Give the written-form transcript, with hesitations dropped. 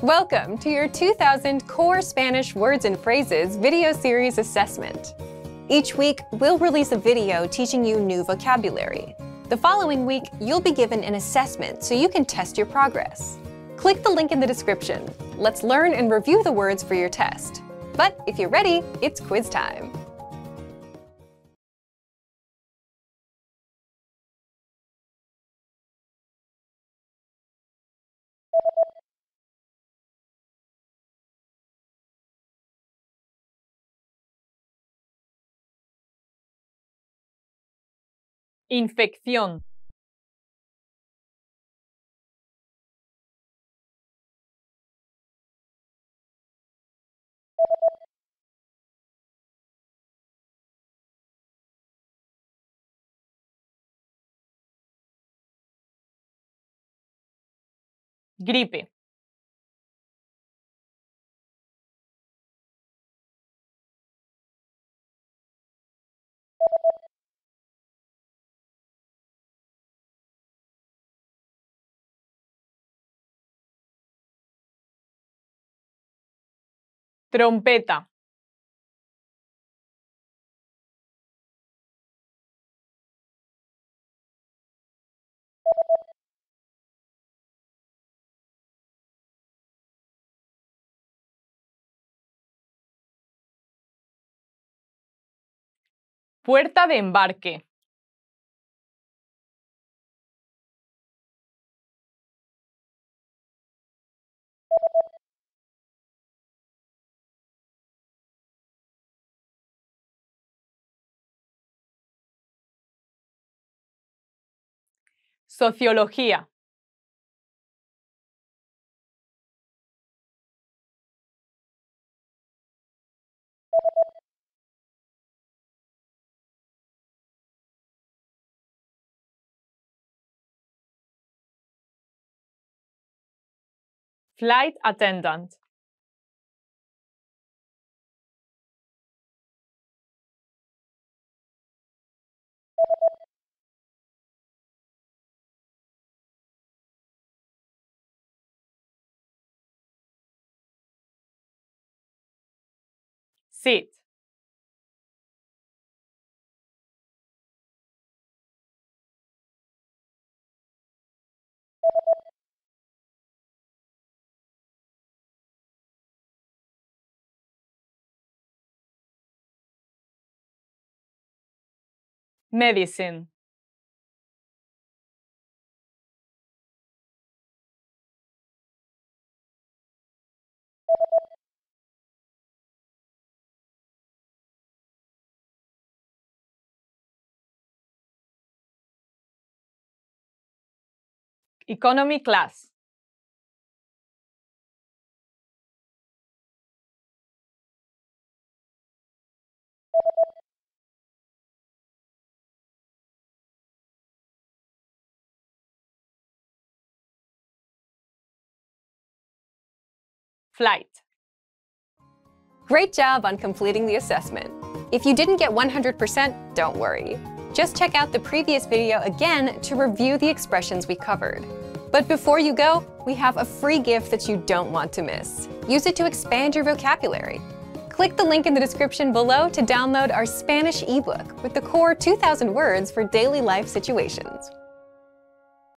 Welcome to your 2000 Core Spanish Words and Phrases video series assessment. Each week, we'll release a video teaching you new vocabulary. The following week, you'll be given an assessment so you can test your progress. Click the link in the description. Let's learn and review the words for your test. But if you're ready, it's quiz time. Infección. Gripe. Trompeta. Puerta de embarque. Sociología. Flight attendant. Seat. Medicine. Economy class. Flight. Great job on completing the assessment. If you didn't get 100%, don't worry. Just check out the previous video again to review the expressions we covered. But before you go, we have a free gift that you don't want to miss. Use it to expand your vocabulary. Click the link in the description below to download our Spanish ebook with the core 2,000 words for daily life situations.